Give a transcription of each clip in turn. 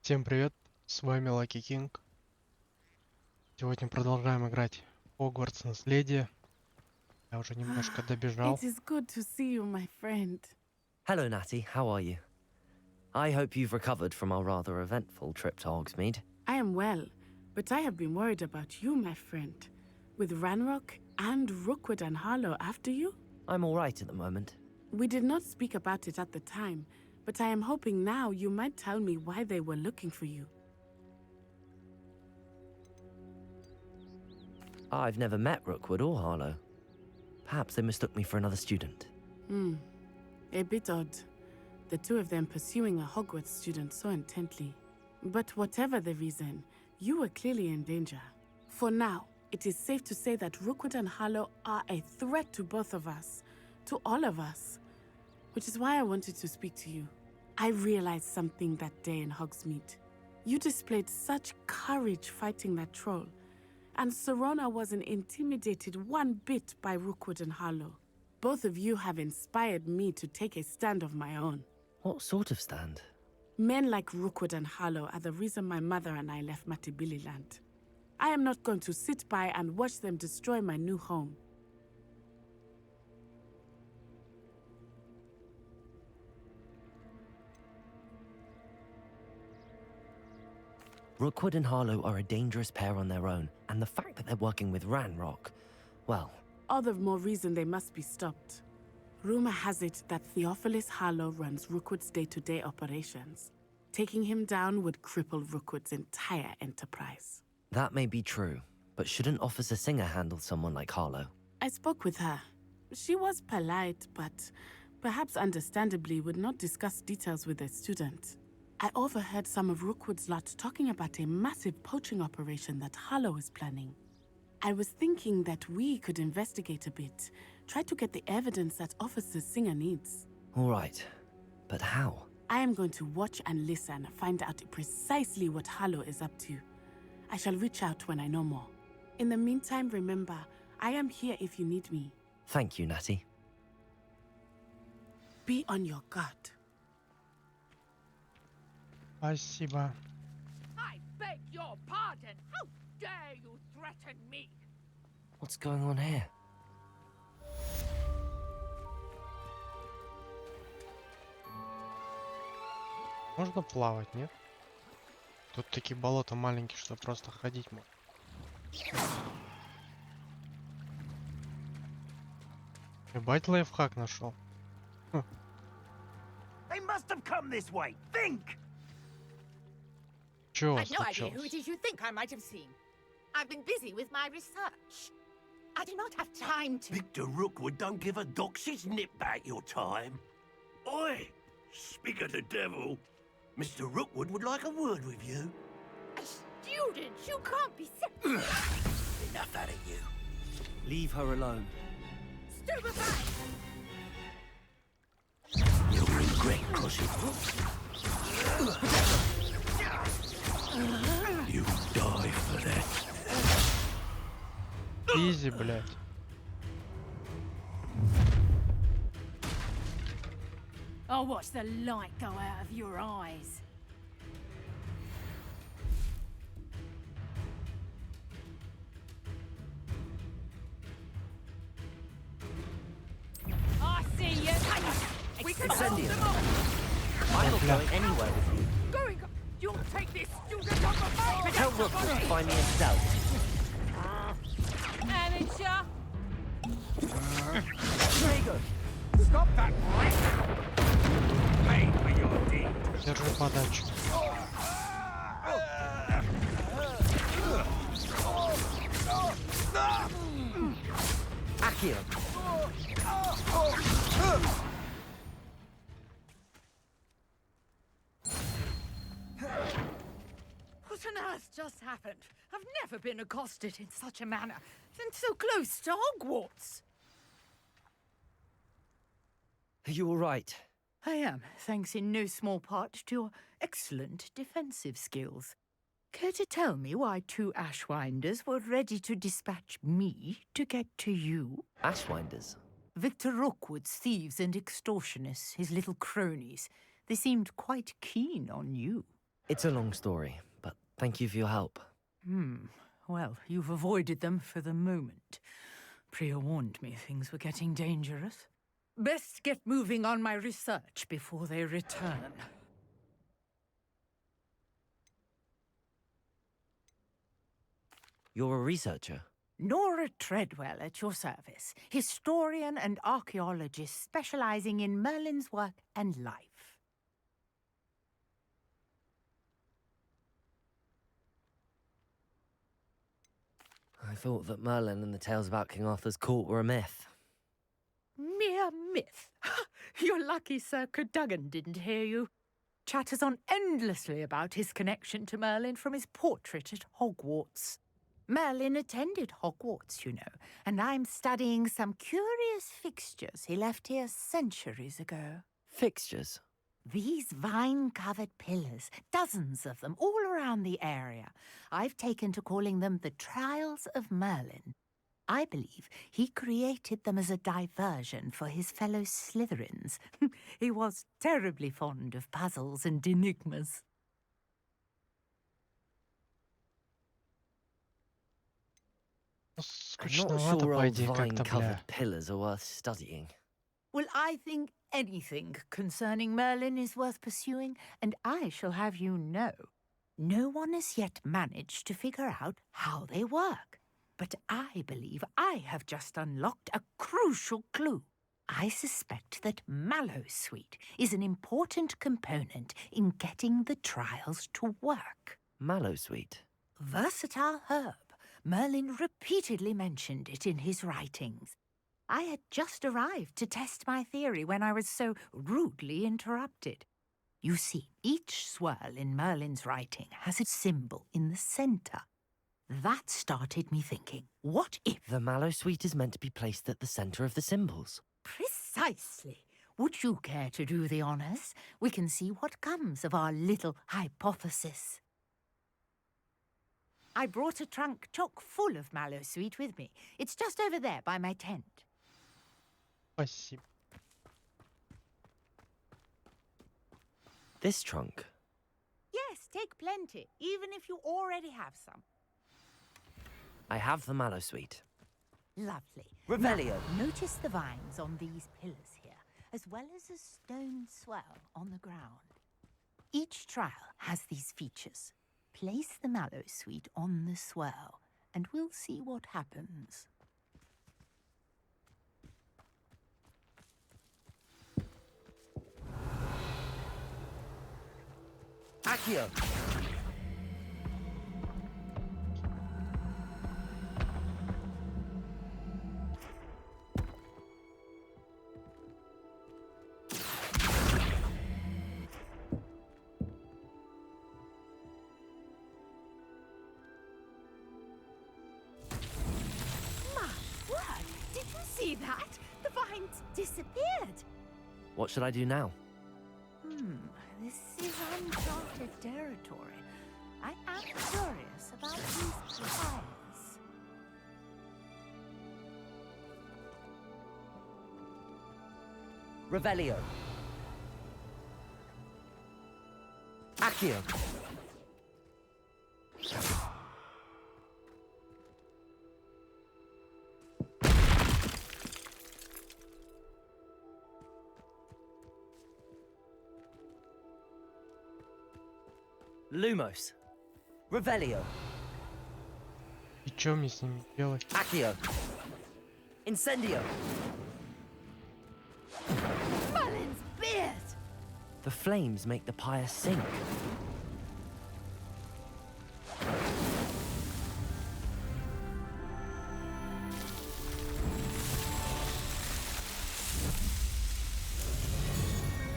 Всем привет, с вами Лаки Кинг. Сегодня продолжаем играть Хогвартс Наследие. Я уже немножко добежал. It is good to see you, my friend. Hello, Natty. How are you? I hope you've recovered from our rather eventful trip to Hogsmeade. I am well, but I have been worried about you, my friend. With Ranrock and Rookwood and Harlow after you? I'm all right at the moment. We did not speak about it at the time, but I am hoping now you might tell me why they were looking for you. I've never met Rookwood or Harlow. Perhaps they mistook me for another student. A bit odd. The two of them pursuing a Hogwarts student so intently. But whatever the reason, you were clearly in danger. For now, it is safe to say that Rookwood and Harlow are a threat to both of us. To all of us. Which is why I wanted to speak to you. I realized something that day in Hogsmeade. You displayed such courage fighting that troll. And Serona wasn't intimidated one bit by Rookwood and Harlow. Both of you have inspired me to take a stand of my own. What sort of stand? Men like Rookwood and Harlow are the reason my mother and I left Matabeleland. I am not going to sit by and watch them destroy my new home. Rookwood and Harlow are a dangerous pair on their own, and the fact that they're working with Ranrock, well, All the more reason they must be stopped. Rumor has it that Theophilus Harlow runs Rookwood's day-to-day operations. Taking him down would cripple Rookwood's entire enterprise. that may be true, but shouldn't Officer Singer handle someone like Harlow? I spoke with her. She was polite, but perhaps understandably would not discuss details with a student. I overheard some of Rookwood's lot talking about a massive poaching operation that Harlow is planning. I was thinking that we could investigate a bit, try to get the evidence that Officer Singer needs. All right, but how? I am going to watch and listen, find out precisely what Harlow is up to. I shall reach out when I know more. In the meantime, remember, I am here if you need me. Thank you, Natty. Be on your guard. Спасибо. I beg your pardon. How dare you threaten me? What's going on here? Можно плавать, нет? Тут такие болота маленькие, что просто ходить можно. Ебать лайфхак нашел. They must have come this way. Think! Чего I've no idea who случилось? it is you think I might have seen. I've been busy with my research. I do not have time to... Victor Rookwood don't give a doxy's nip back your time. Oi! Speak of the devil. Mr. Rookwood would like a word with you. A student? You can't be... Enough out of you. Leave her alone. Stupefy! You'll regret crossing. You die for that. Изи, блядь. I'll watch the light go out of your eyes. I see you. We can hold Incendio. them off. I'm not going anywhere with you. Going. You'll take this student off of me. Tell Rookwood to find me a cell. Amateur. Drago! Stop that prick! Pay for your deed. Держи подачу. Accio! What on earth just happened? I've never been accosted in such a manner, and so close to Hogwarts. Are you all right? I am, thanks in no small part to your excellent defensive skills. Care to tell me why two Ashwinders were ready to dispatch me to get to you? Ashwinders? Victor Rookwood's thieves and extortionists, his little cronies. They seemed quite keen on you. It's a long story, but thank you for your help. Well, you've avoided them for the moment. Priya warned me things were getting dangerous. Best get moving on my research before they return. You're a researcher? Nora Treadwell at your service, historian and archaeologist specializing in Merlin's work and life. I thought that Merlin and the tales about King Arthur's court were a myth. Mere myth. You're lucky Sir Cadogan didn't hear you. Chatters on endlessly about his connection to Merlin from his portrait at Hogwarts. Merlin attended Hogwarts, you know, and I'm studying some curious fixtures he left here centuries ago. Fixtures? These vine-covered pillars, dozens of them, all around the area. I've taken to calling them the Trials of Merlin. I believe he created them as a diversion for his fellow Slytherins. He was terribly fond of puzzles and enigmas. Ну, I'm not скучновато, sure по old идее, как-то, vine-covered бля. pillars are worth studying. Well, I think anything concerning Merlin is worth pursuing, and I shall have you know, no one has yet managed to figure out how they work. But I believe I have just unlocked a crucial clue. I suspect that Mallowsweet is an important component in getting the trials to work. Mallowsweet? Versatile herb. Merlin repeatedly mentioned it in his writings. I had just arrived to test my theory when I was so rudely interrupted. You see, each swirl in Merlin's writing has a symbol in the center. That started me thinking, what if... The Mallowsweet is meant to be placed at the center of the symbols. Precisely. Would you care to do the honors? We can see what comes of our little hypothesis. I brought a trunk chock full of Mallowsweet with me. It's just over there by my tent. Спасибо. This trunk? Yes, take plenty, even if you already have some. I have the Mallowsweet. Lovely. Revelio. Now, notice the vines on these pillars here, as well as a stone swell on the ground. Each trial has these features. Place the Mallowsweet on the swell, and we'll see what happens. Accio! Did you see that? The vines disappeared. What should I do now? This is uncharted territory. I am curious about these trials. Revelio. Accio. Lumos. Revelio. И чё мне с ними делать? Accio. Incendio. Merlin's beard! The flames make the pyre sink.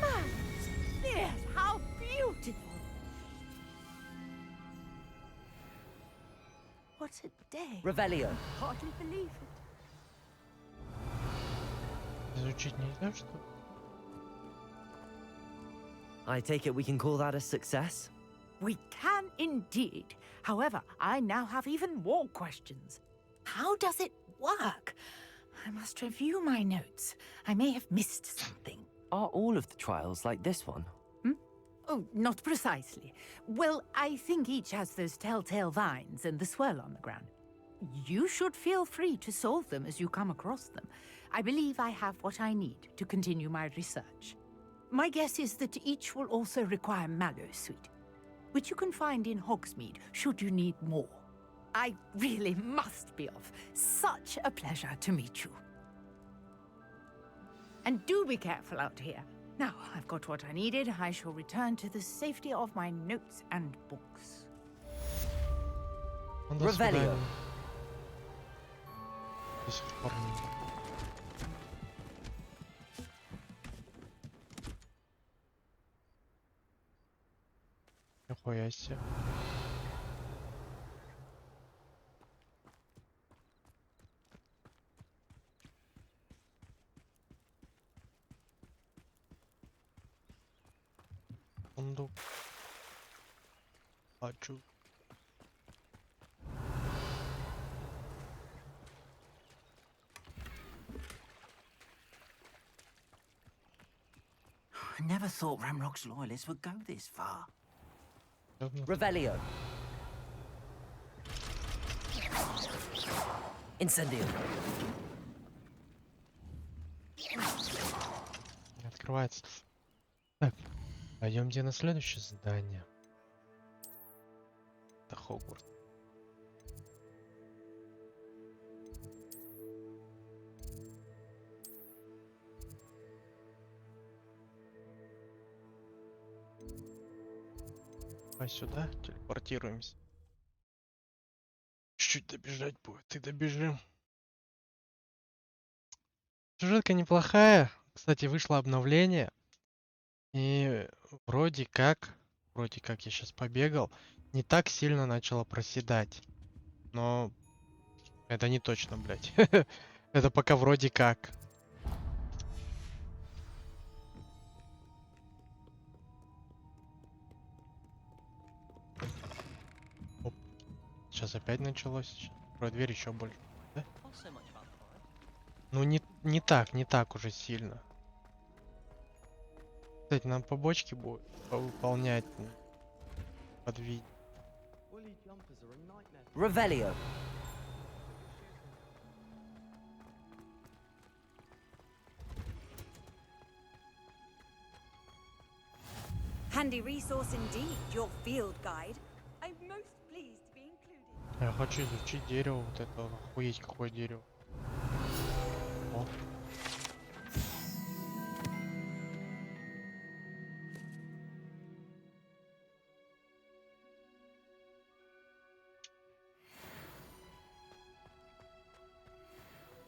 Merlin's beard! How beautiful! What a day. Revelio. Hardly believe it. Изучить нельзя, что ли? I take it we can call that a success? We can indeed. However, I now have even more questions. How does it work? I must review my notes. I may have missed something. Are all of the trials like this one? Oh, not precisely. Well, I think each has those telltale vines and the swirl on the ground. You should feel free to solve them as you come across them. I believe I have what I need to continue my research. My guess is that each will also require mallow sweet, which you can find in Hogsmeade should you need more. I really must be off. Such a pleasure to meet you. And do be careful out here. Now, I've got what I needed. I shall return to the safety of my notes and books. Ну, до Revelio. свидания. До сих пор не... Нихуя себе. Сундук. Хочу. I never thought Ramrock's loyalists would go this far. Revelio. Incendio. Не открывается. Так, пойдемте на следующее задание. Это Хогвартс. А сюда телепортируемся. Чуть-чуть добежать будет, и добежим. Сюжетка неплохая. Кстати, вышло обновление. И вроде как я сейчас побегал, не так сильно начало проседать. Но это не точно, блядь. Это пока вроде как. Оп. Сейчас опять началось. Сейчас открою дверь еще больше. Да? Ну не так уже сильно. Кстати, нам побочки будут выполнять под видео. Revelio. Handy resource indeed, your field guide. I'm most pleased to be included. Я хочу изучить дерево, вот это, охуеть какое дерево. О.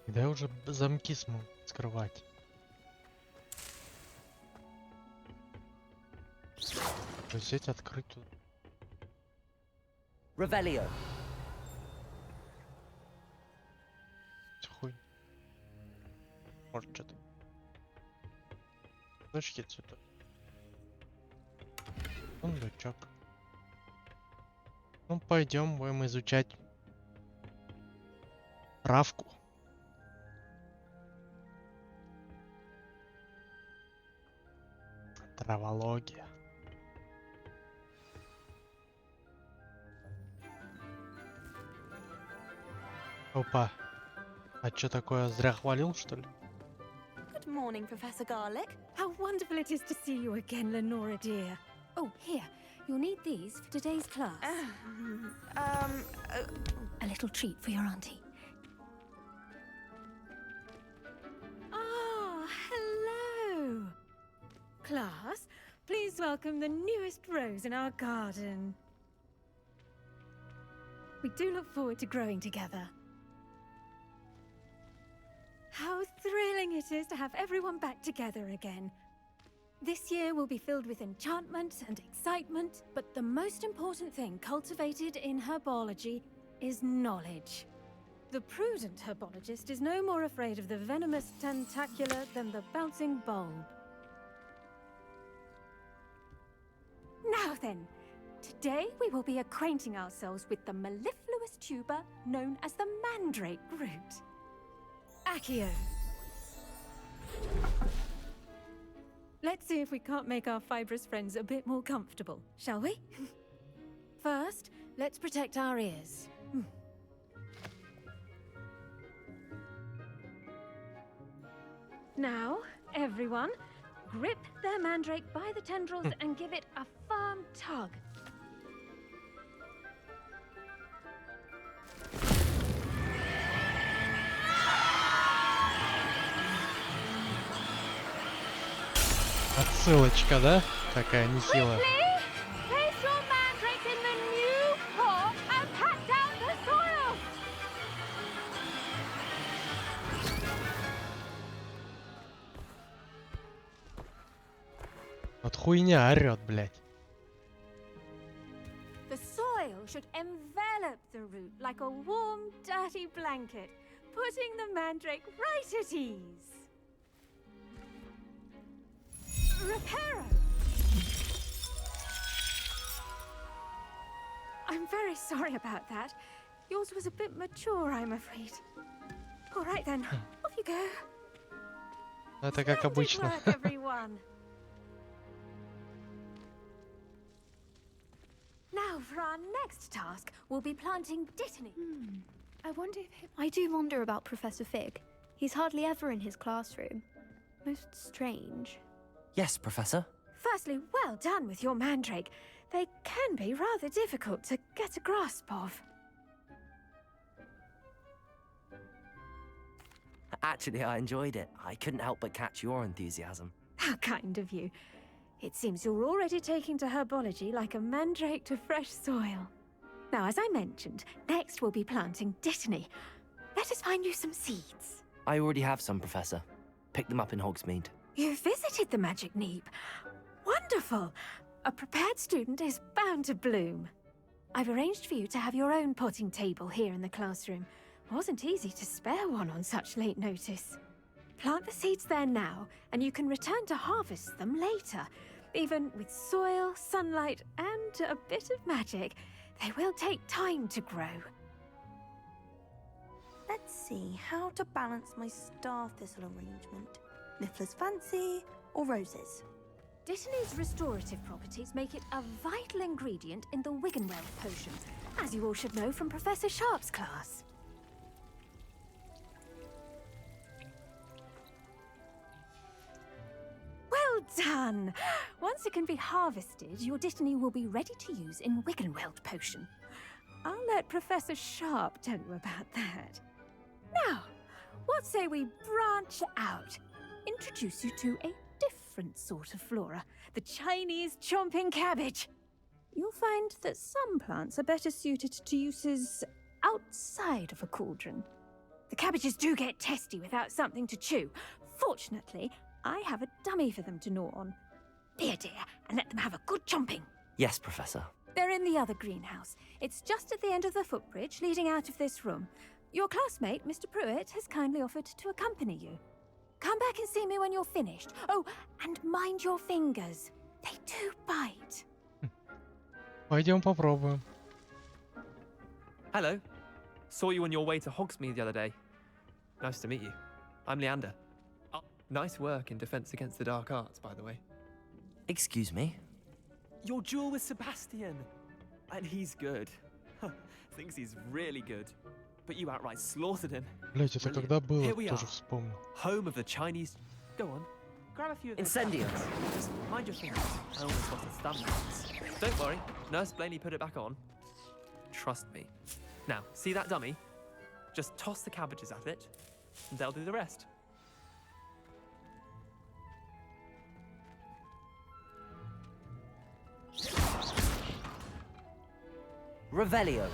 Да я уже замки смог скрывать. Взять, открыть тут. Revelio. Хуй. Может что-то. Точки цветов. Сундучок. Ну пойдем, будем изучать травку. Травология. Опа. А чё такое, зря хвалил, что ли? Good morning, Professor Garlick. How wonderful it is to see you again, Lenora dear. Oh, here. You'll need these for today's class. A little treat for your auntie. Ah, hello. Class, please welcome the newest rose in our garden. We do look forward to growing together. How thrilling it is to have everyone back together again. This year will be filled with enchantment and excitement, but the most important thing cultivated in herbology is knowledge. The prudent herbologist is no more afraid of the venomous tentacula than the bouncing bulb. Now then, today we will be acquainting ourselves with the mellifluous tuber known as the mandrake root. Accio. Let's see if we can't make our fibrous friends a bit more comfortable, shall we? First, let's protect our ears. Now, everyone, grip their mandrake by the tendrils and give it a firm tug. Отсылочка, да? Такая нехилая. Place your mandrake in the new pot and pat down the soil. Вот хуйня орёт, блядь. The soil should envelop the root like a warm, dirty blanket, putting the mandrake right at ease. Reparo! I'm very sorry about that. Yours was a bit mature, I'm afraid. All right then, off you go. Это как Splendid обычно. work, everyone. Now, for our next task, we'll be planting Dittany. I wonder if I do wonder about Professor Fig. He's hardly ever in his classroom. Most strange. Yes, Professor. Firstly, well done with your mandrake. They can be rather difficult to get a grasp of. Actually, I enjoyed it. I couldn't help but catch your enthusiasm. How kind of you. It seems you're already taking to herbology like a mandrake to fresh soil. Now, as I mentioned, next we'll be planting Dittany. Let us find you some seeds. I already have some, Professor. Picked them up in Hogsmeade. You visited the Magic Neep. Wonderful! A prepared student is bound to bloom. I've arranged for you to have your own potting table here in the classroom. Wasn't easy to spare one on such late notice. Plant the seeds there now, and you can return to harvest them later. Even with soil, sunlight, and a bit of magic, they will take time to grow. Let's see how to balance my star thistle arrangement. Niffler's fancy or roses? Dittany's restorative properties make it a vital ingredient in the Wiggenweld potion, as you all should know from Professor Sharp's class. Well done! Once it can be harvested, your Dittany will be ready to use in Wiggenweld potion. I'll let Professor Sharp tell you about that. Now, what say we branch out? Introduce you to a different sort of flora, the Chinese chomping cabbage. You'll find that some plants are better suited to uses outside of a cauldron. The cabbages do get testy without something to chew. Fortunately, I have a dummy for them to gnaw on. Here, dear, and let them have a good chomping. Yes, Professor. They're in the other greenhouse. It's just at the end of the footbridge leading out of this room. Your classmate, Mr. Pruitt, has kindly offered to accompany you. Come back and see me when you're finished. Oh, and mind your fingers. They do bite. Пойдем попробуем. Hello. Saw you on your way to Hogsmeade the other day. Nice to meet you. I'm Leander. Oh, nice work in Defense Against the Dark Arts, by the way. Excuse me? Your duel with Sebastian. And he's good. Thinks he's really good. But you outright slaughtered him. Блять, это когда было? Here we Тоже are. вспомнил. Home of the Chinese... Go on. Grab a few of those Incendios. tablets. Just mind your fingers. I almost lost a thumb once. Don't worry. Nurse Blaney put it back on. Trust me. Now, see that dummy? Just toss the cabbages at it, and they'll do the rest. Revelio.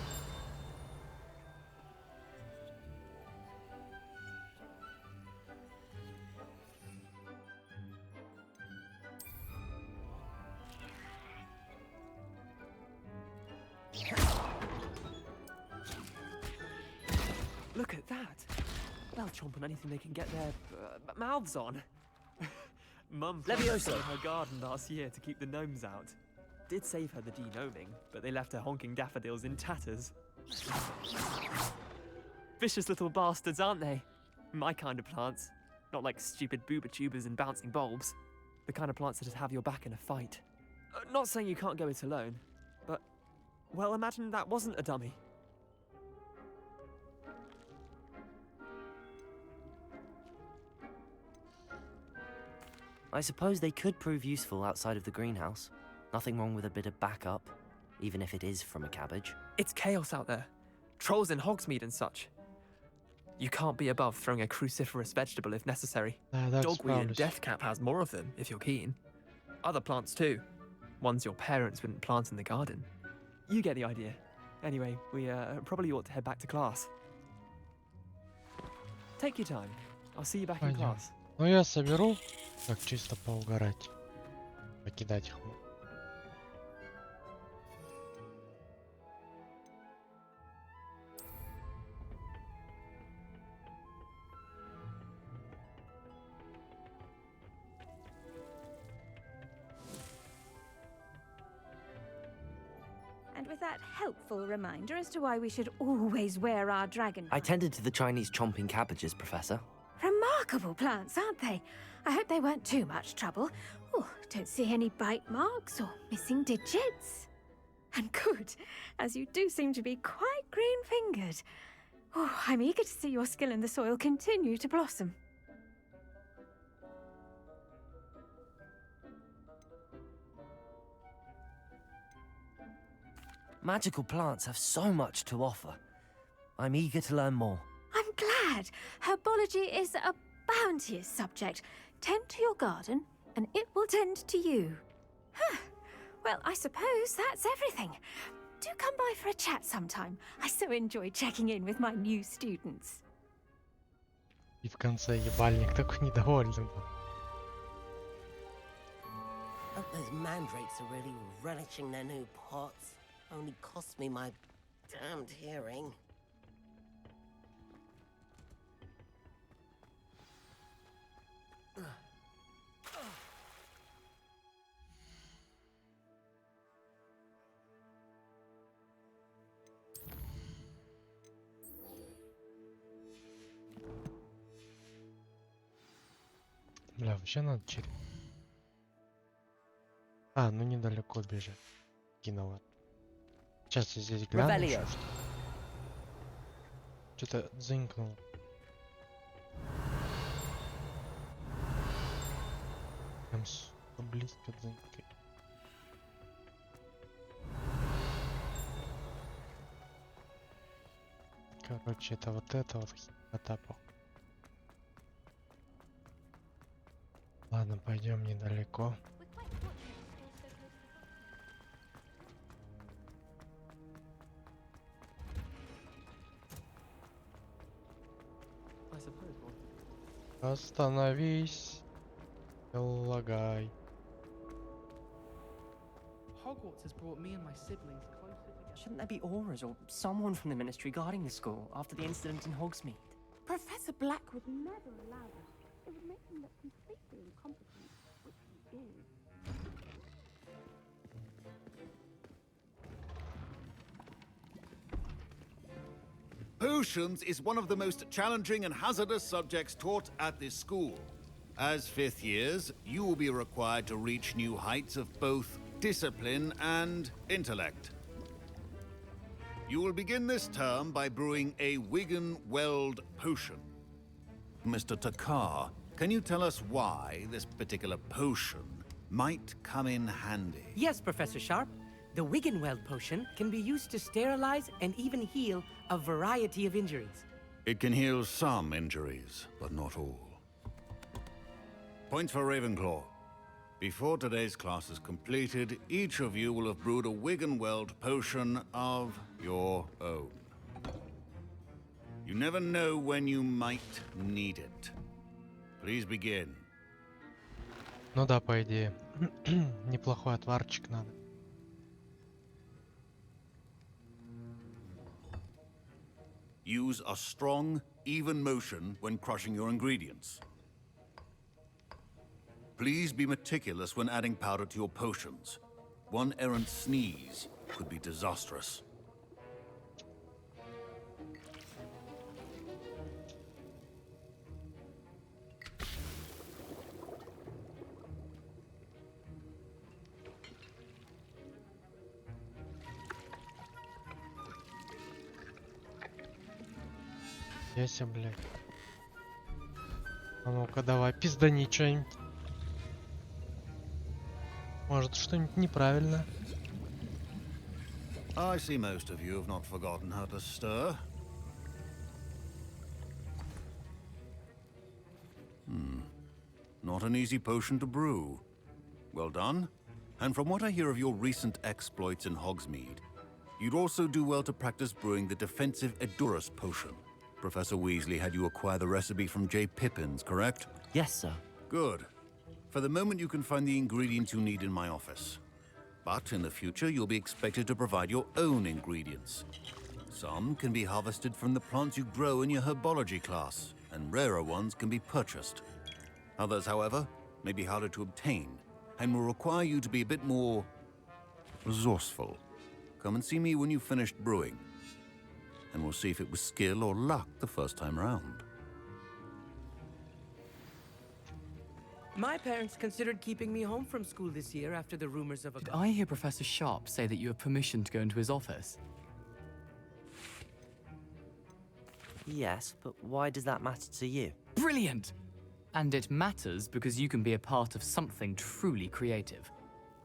Look at that. They'll chomp on anything they can get their mouths on. Mum Levioso. in her garden last year to keep the gnomes out. Did save her the de-gnoming, but they left her honking daffodils in tatters. Vicious little bastards, aren't they? My kind of plants. Not like stupid booba tubers and bouncing bulbs. The kind of plants that have your back in a fight. Not saying you can't go it alone, but, well, imagine that wasn't a dummy. I suppose they could prove useful outside of the greenhouse. Nothing wrong with a bit of backup, even if it is from a cabbage. It's chaos out there. Trolls in Hogsmeade and such. You can't be above throwing a cruciferous vegetable if necessary. Dogweed and deathcap has more of them, if you're keen. Other plants too. Ones your parents wouldn't plant in the garden. You get the idea. Anyway, we probably ought to head back to class. Take your time. I'll see you back in class. Ну я соберу, так чисто поугарать. Покидать их. And with that helpful reminder as to why we should always wear our dragon. I tended to the Chinese chomping cabbages, Professor. Remarkable plants, aren't they? I hope they weren't too much trouble. Oh, don't see any bite marks or missing digits. And good, as you do seem to be quite green-fingered. Oh, I'm eager to see your skill in the soil continue to blossom. Magical plants have so much to offer. I'm eager to learn more. I'm glad. Herbology is a bounteous subject. Tend to your garden, and it will tend to you. Huh. Well, I suppose that's everything. Do come by for a chat sometime. I so enjoy checking in with my new students. И в конце ебальник такой недовольный был. Hope those mandrakes are really relishing their new pots. Only cost me my damned hearing. Бля, вообще надо через... А, ну недалеко бежать. Кинула. Сейчас я здесь гляну. Что-то дзынькнуло. Прям близко дзынькает. Короче, это вот хипота. Ладно, пойдем недалеко. Остановись. Лагай. Hogwarts has brought me and my siblings closer together. Shouldn't there be auras or someone from the ministry guarding the school after the incident in Hogsmeade? Professor Black would never allow this. It would make him look completely incompetent, which he is. Potions is one of the most challenging and hazardous subjects taught at this school. As fifth years, you will be required to reach new heights of both discipline and intellect. You will begin this term by brewing a Wigan-Weld potion. Mr. Takar, can you tell us why this particular potion might come in handy? Yes, Professor Sharp. The Wigan-Weld potion can be used to sterilize and even heal a variety of injuries. It can heal some injuries, but not all. Point for Ravenclaw. Before today's class is completed, each of you will have brewed a Wigan-Weld potion of your own. You never know when you might need it. Please begin. Ну да, по идее. Неплохой отварчик надо. Use a strong, even motion when crushing your ingredients. Please be meticulous when adding powder to your potions. One errant sneeze could be disastrous. Еся, блядь. А ну-ка, давай, пиздани что-нибудь. Может, что-нибудь неправильно. I see most of you have not forgotten how to stir. Not an easy potion to brew. Well done. And from what I hear of your recent exploits in Hogsmeade, you'd also do well to practice brewing the defensive Edurus potion. Professor Weasley had you acquire the recipe from J. Pippins, correct? Yes, sir. Good. For the moment, you can find the ingredients you need in my office. But in the future, you'll be expected to provide your own ingredients. Some can be harvested from the plants you grow in your herbology class, and rarer ones can be purchased. Others, however, may be harder to obtain, and will require you to be a bit more resourceful. Come and see me when you've finished brewing, and we'll see if it was skill or luck the first time round. My parents considered keeping me home from school this year after the rumors of a... Did I hear Professor Sharp say that you have permission to go into his office? Yes, but why does that matter to you? Brilliant! And it matters because you can be a part of something truly creative.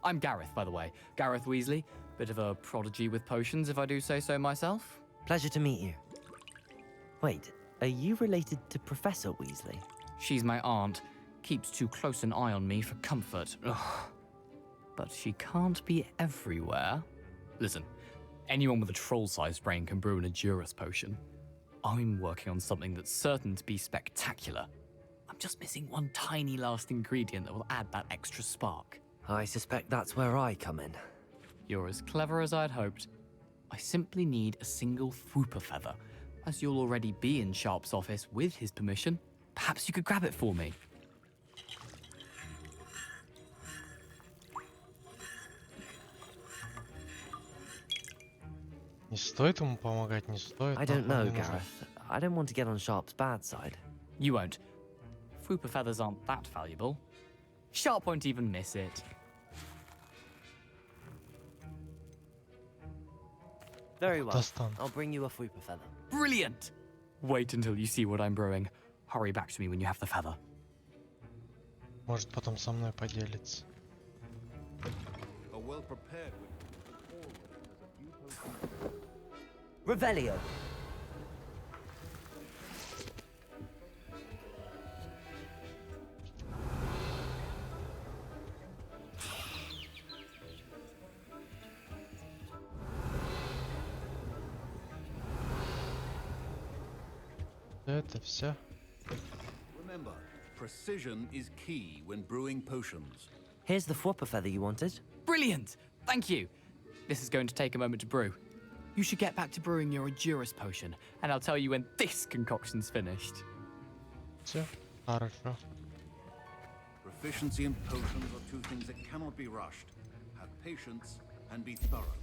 I'm Gareth, by the way. Gareth Weasley. Bit of a prodigy with potions, if I do say so myself. Pleasure to meet you. Wait, are you related to Professor Weasley? She's my aunt. Keeps too close an eye on me for comfort. Ugh. But she can't be everywhere. Listen, anyone with a troll-sized brain can brew an Edurus potion. I'm working on something that's certain to be spectacular. I'm just missing one tiny last ingredient that will add that extra spark. I suspect that's where I come in. You're as clever as I'd hoped. I simply need a single Fwooper feather. As you'll already be in Sharp's office with his permission, perhaps you could grab it for me. Не стоит ему помогать, не стоит. I don't know, Gareth. I don't want to get on Sharp's bad side. You won't. Fwooper feathers aren't that valuable. Sharp won't even miss it. Very well. I'll bring you a Fwooper feather. Brilliant! Wait until you see what I'm brewing. Hurry back to me when you have the feather. Может, потом со мной поделится. Revelio. Это все. Remember, precision is key when brewing potions. Here's the Fwooper feather you wanted. Brilliant! Thank you. This is going to take a moment to brew. You should get back to brewing your Edurus potion, and I'll tell you when this concoction's finished. Все, хорошо. Proficiency in potions are two things that cannot be rushed. Have patience and be thorough.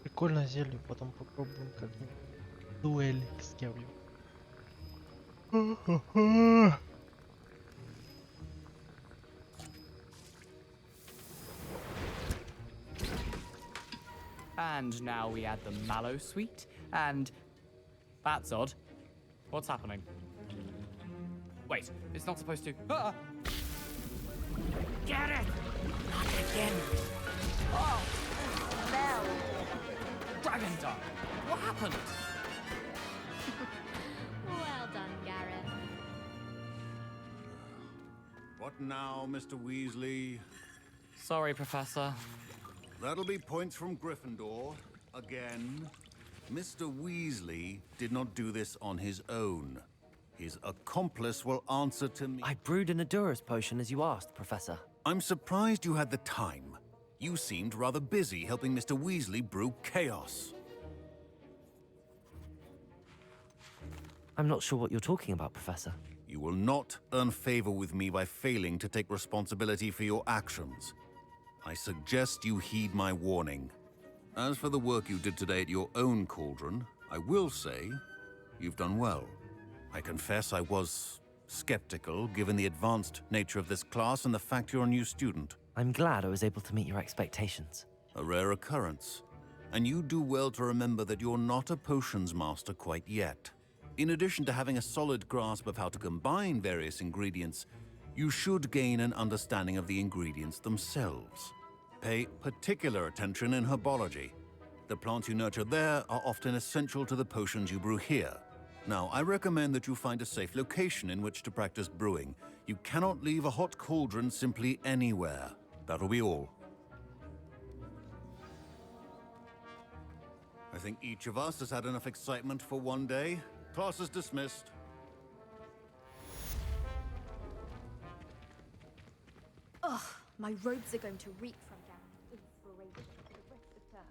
Прикольно зелье, потом попробуем как-нибудь. Дуэль с кем-нибудь. And now we add the mallow sweet, and... That's odd. What's happening? Wait, it's not supposed to... Ah! Get it! Not again! Oh! No! Dragon Dog! What happened? Well done, Gareth. What now, Mr. Weasley? Sorry, Professor. That'll be points from Gryffindor. Again. Mr. Weasley did not do this on his own. His accomplice will answer to me. I brewed an Adurus potion as you asked, Professor. I'm surprised you had the time. You seemed rather busy helping Mr. Weasley brew chaos. I'm not sure what you're talking about, Professor. You will not earn favor with me by failing to take responsibility for your actions. I suggest you heed my warning. As for the work you did today at your own cauldron, I will say you've done well. I confess I was skeptical, given the advanced nature of this class and the fact you're a new student. I'm glad I was able to meet your expectations. A rare occurrence. And you do well to remember that you're not a potions master quite yet. In addition to having a solid grasp of how to combine various ingredients, you should gain an understanding of the ingredients themselves. Pay particular attention in herbology. The plants you nurture there are often essential to the potions you brew here. Now, I recommend that you find a safe location in which to practice brewing. You cannot leave a hot cauldron simply anywhere. That'll be all. I think each of us has had enough excitement for one day. Class is dismissed. Ugh, my robes are going to reek from Garen's inspiration for the rest of term.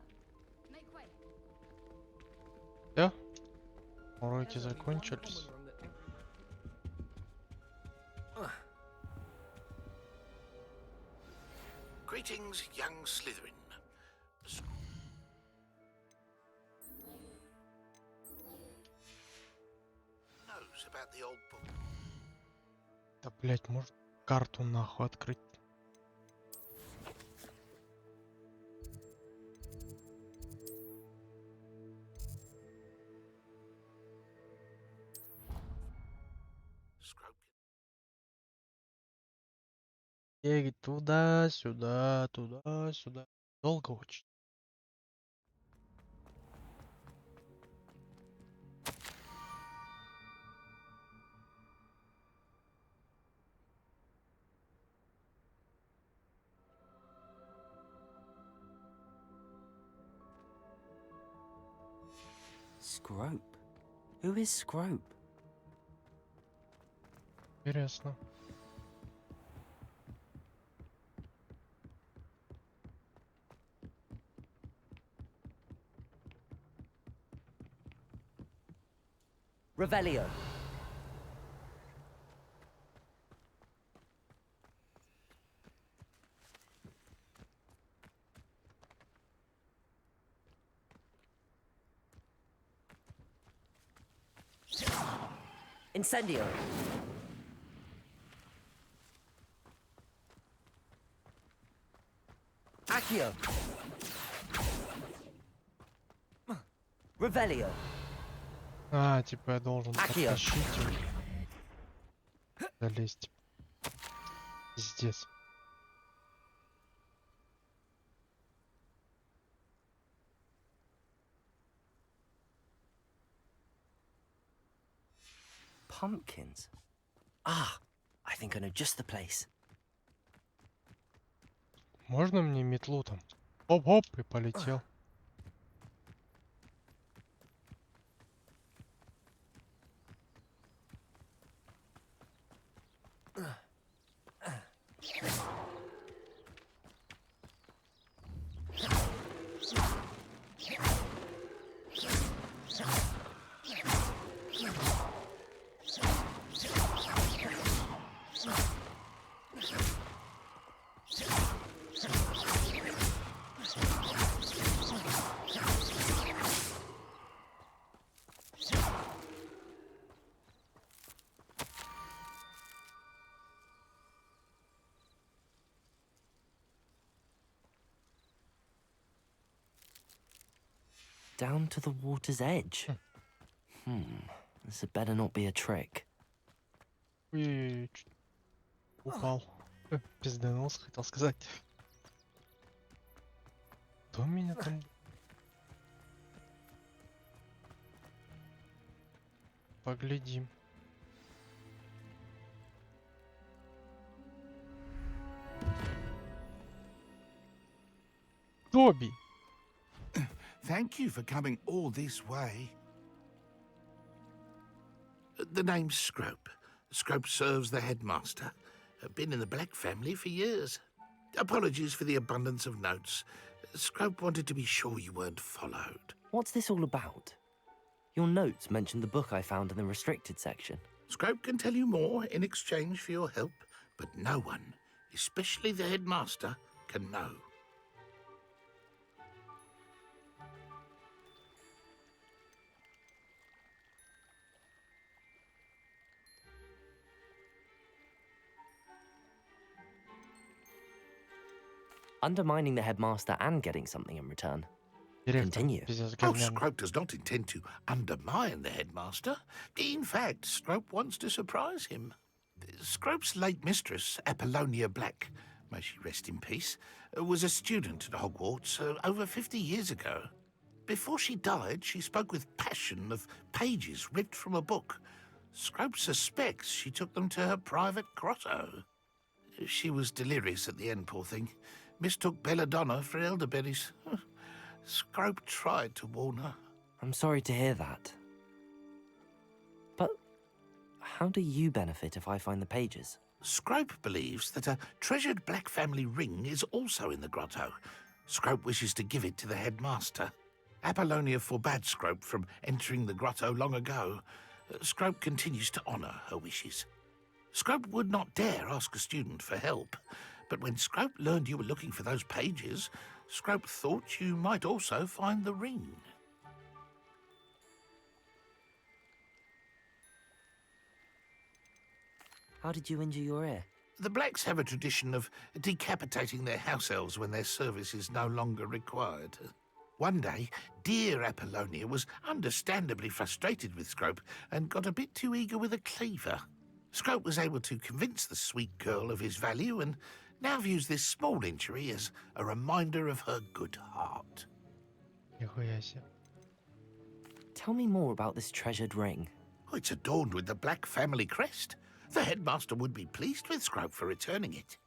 Make way. Все? Уроки закончились. Greetings, young Slytherin. Knows about the old book. Да, блять, может карту нахуй открыть? Бегать туда-сюда, туда-сюда. Долго очень. Scrope? Who is Scrope? Интересно. Revelio. Incendio. Accio. Revelio. А, типа я должен Акио. подтащить его. Залезть. Пиздец. Pumpkins. Ah, I think I know just the place. Можно мне метлу там? Оп-оп, и полетел. Down to the water's edge. This had better not be a trick. Ой, упал. Пизданулся, хотел сказать. Кто меня там? Поглядим. Тоби! Thank you for coming all this way. The name's Scrope. Scrope serves the headmaster. Been in the Black family for years. Apologies for the abundance of notes. Scrope wanted to be sure you weren't followed. What's this all about? Your notes mentioned the book I found in the restricted section. Scrope can tell you more in exchange for your help, but no one, especially the headmaster, can know. Undermining the headmaster and getting something in return. Continue. Oh, Scrope does not intend to undermine the headmaster. In fact, Scrope wants to surprise him. Scrope's late mistress, Apollonia Black, may she rest in peace, was a student at Hogwarts over 50 years ago. Before she died, she spoke with passion of pages ripped from a book. Scrope suspects she took them to her private grotto. She was delirious at the end, poor thing. Mistook belladonna for elderberries. Scrope tried to warn her. I'm sorry to hear that. But how do you benefit if I find the pages? Scrope believes that a treasured Black family ring is also in the grotto. Scrope wishes to give it to the headmaster. Apollonia forbade Scrope from entering the grotto long ago. Scrope continues to honour her wishes. Scrope would not dare ask a student for help, but when Scrope learned you were looking for those pages, Scrope thought you might also find the ring. How did you injure your ear? The Blacks have a tradition of decapitating their house elves when their service is no longer required. One day, dear Apollonia was understandably frustrated with Scrope and got a bit too eager with a cleaver. Scrope was able to convince the sweet girl of his value and now views this small injury as a reminder of her good heart. Tell me more about this treasured ring. Oh, it's adorned with the Black family crest. The headmaster would be pleased with Scrope for returning it.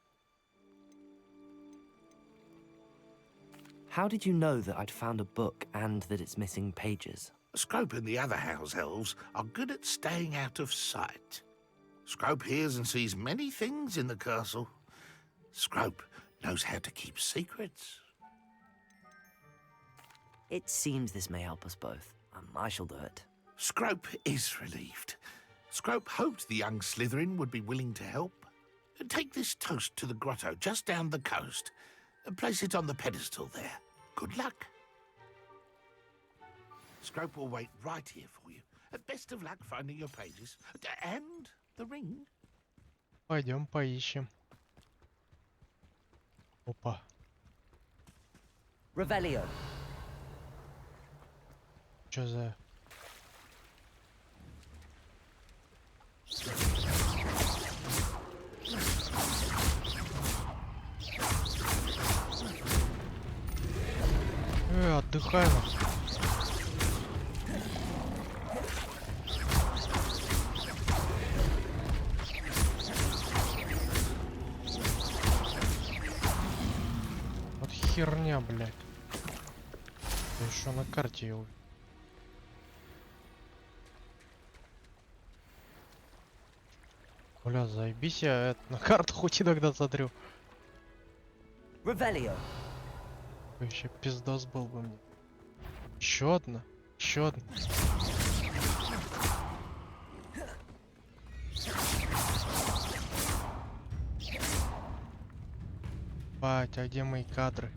How did you know that I'd found a book and that it's missing pages? Scrope and the other house elves are good at staying out of sight. Scrope hears and sees many things in the castle. Scrope knows how to keep secrets. It seems this may help us both. I shall do it. Scrope is relieved. Scrope hoped the young Slytherin would be willing to help. Take this toast to the grotto just down the coast and place it on the pedestal there. Good luck. Scrope will wait right here for you. Best of luck finding your pages. And the ring. Пойдем поищем. Опа. Revelio. Чё за... Отдыхаем. Вот херня, блядь. Я еще на карте его. Бля, заебись, я это на карту хоть иногда смотрю. Revelio. Еще пиздос был бы мне. Еще одна. Еще одна. Бать, а где мои кадры?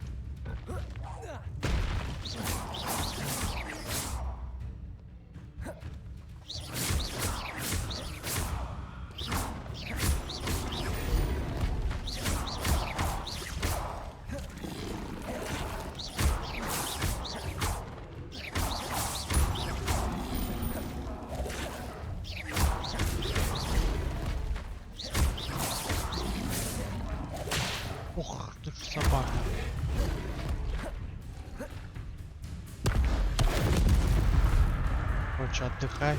Ох, ты ж собака. Короче, отдыхай.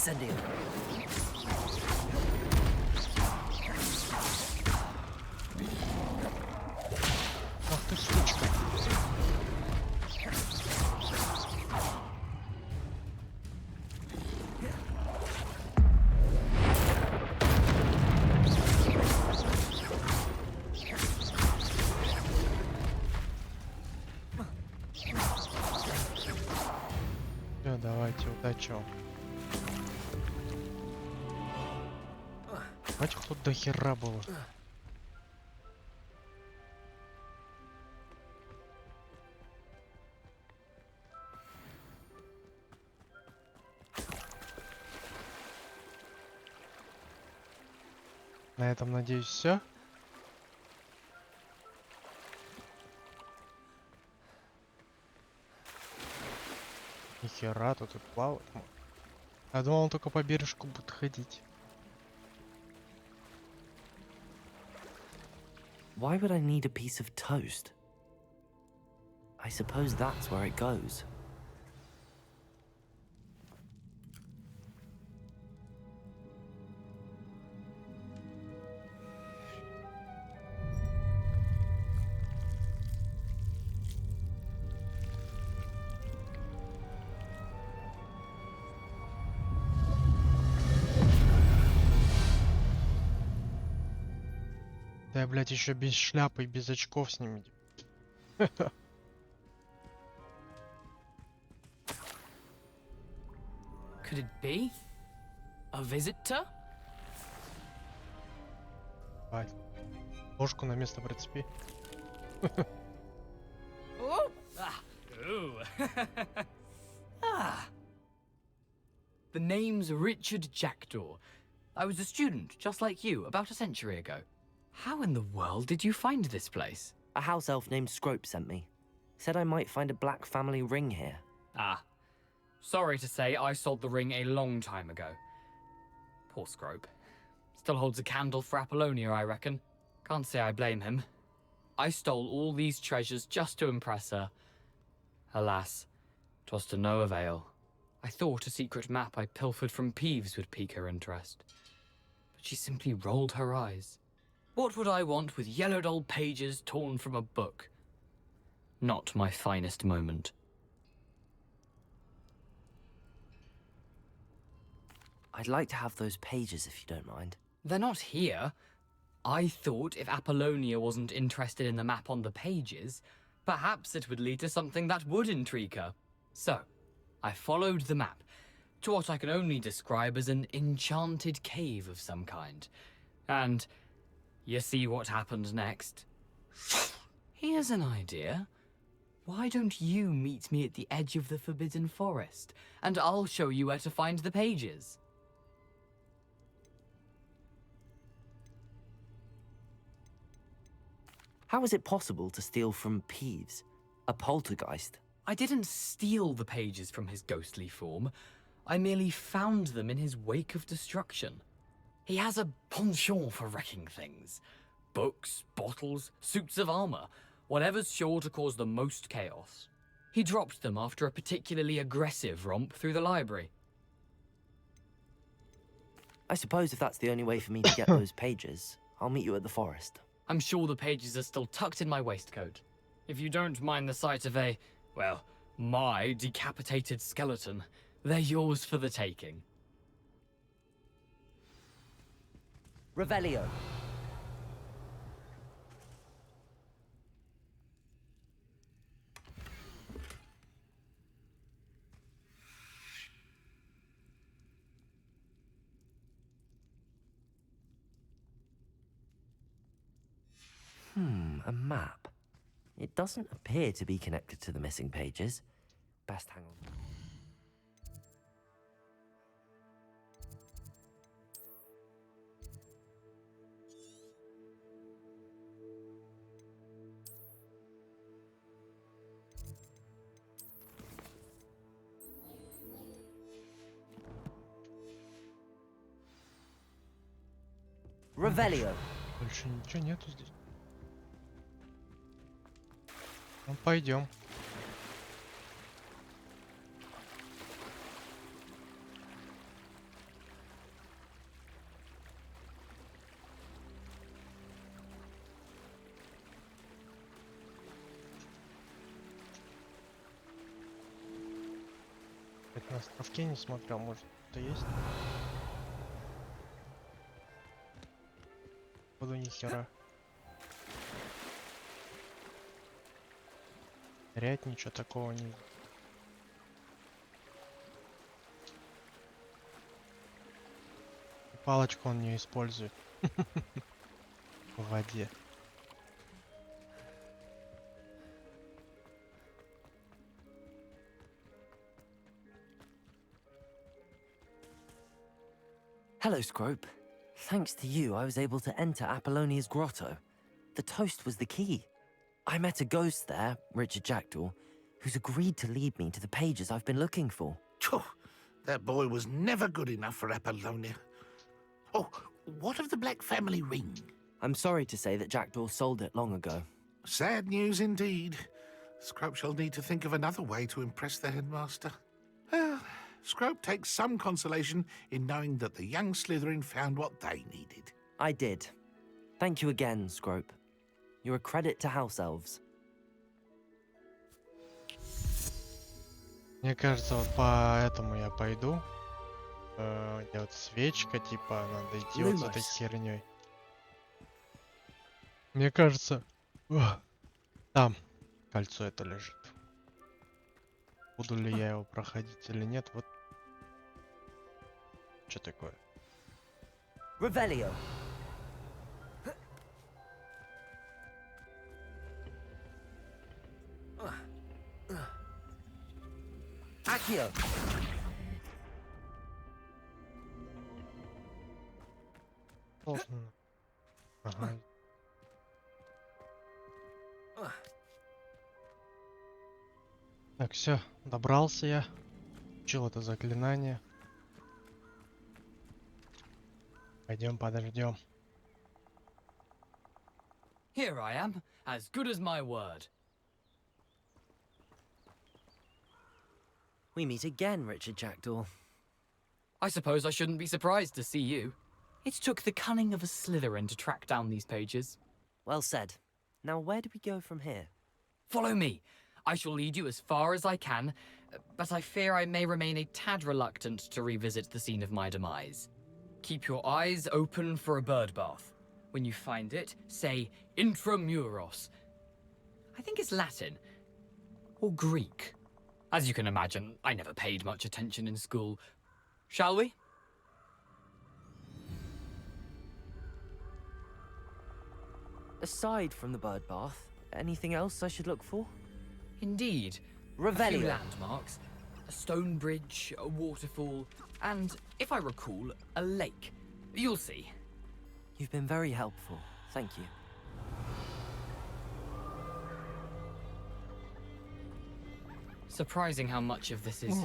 Incendio. Ах ты сучка. Всё, давайте, удачи вам. Бать, тут до хера было. На этом, надеюсь, все. Нихера, тут и плавать. Я думал, он только по бережку будет ходить. Why would I need a piece of toast? I suppose that's where it goes. Да я, блядь, еще без шляпы и без очков с ними. Could it be? A visitor? Бать. Ложку на место прицепи. Oh! Ah. Ooh. Ah. The name's Richard Jackdaw. I was a student, just like you, about a century ago. How in the world did you find this place? A house elf named Scrope sent me. Said I might find a black family ring here. Ah. Sorry to say, I sold the ring a long time ago. Poor Scrope. Still holds a candle for Apollonia, I reckon. Can't say I blame him. I stole all these treasures just to impress her. Alas, 'twas to no avail. I thought a secret map I pilfered from Peeves would pique her interest. But she simply rolled her eyes. What would I want with yellowed old pages torn from a book? Not my finest moment. I'd like to have those pages if you don't mind. They're not here. I thought if Apollonia wasn't interested in the map on the pages, perhaps it would lead to something that would intrigue her. So, I followed the map to what I can only describe as an enchanted cave of some kind. And you see what happened next? Here's an idea. Why don't you meet me at the edge of the Forbidden Forest, and I'll show you where to find the pages. How is it possible to steal from Peeves, a poltergeist? I didn't steal the pages from his ghostly form. I merely found them in his wake of destruction. He has a penchant for wrecking things. Books, bottles, suits of armor, whatever's sure to cause the most chaos. He dropped them after a particularly aggressive romp through the library. I suppose if that's the only way for me to get those pages, I'll meet you at the forest. I'm sure the pages are still tucked in my waistcoat. If you don't mind the sight of a, well, my decapitated skeleton, they're yours for the taking. Revelio. A map. It doesn't appear to be connected to the missing pages. Best hang on. Revelio. Больше ничего нету здесь. Ну, пойдем. островке не смотрел, может, что есть? Буду ни хера. Ряд ничего такого не... Палочку он не использует. В воде. Hello, Scrope. Thanks to you, I was able to enter Apollonia's grotto. The toast was the key. I met a ghost there, Richard Jackdaw, who's agreed to lead me to the pages I've been looking for. Phew, that boy was never good enough for Apollonia. Oh, what of the Black family ring? I'm sorry to say that Jackdaw sold it long ago. Sad news indeed. Scrope shall need to think of another way to impress the headmaster. Well, Scrope takes some consolation in knowing that the young Slytherin found what they needed. I did. Thank you again, Scrope. You're a credit to House Elves. Мне кажется, вот по этому я пойду. Где вот свечка, типа, надо идти вот с этой херней. Мне кажется, там кольцо это лежит. Буду ли я его проходить или нет, вот. Что такое? Revelio. Accio. Сложно. Ага. Так, все, добрался я. Учил это заклинание. Пойдем подождем. Here I am, as good as my word. We meet again, Richard Jackdaw. I suppose I shouldn't be surprised to see you. It took the cunning of a Slytherin to track down these pages. Well said. Now where do we go from here? Follow me. I shall lead you as far as I can, but I fear I may remain a tad reluctant to revisit the scene of my demise. Keep your eyes open for a bird bath. When you find it, say intramuros. I think it's Latin. Or Greek. As you can imagine, I never paid much attention in school. Shall we? Aside from the bird bath, anything else I should look for? Indeed. Revelio. A few landmarks. A stone bridge, a waterfall, and, if I recall, a lake. You'll see. You've been very helpful. Thank you. Surprising how much of this is,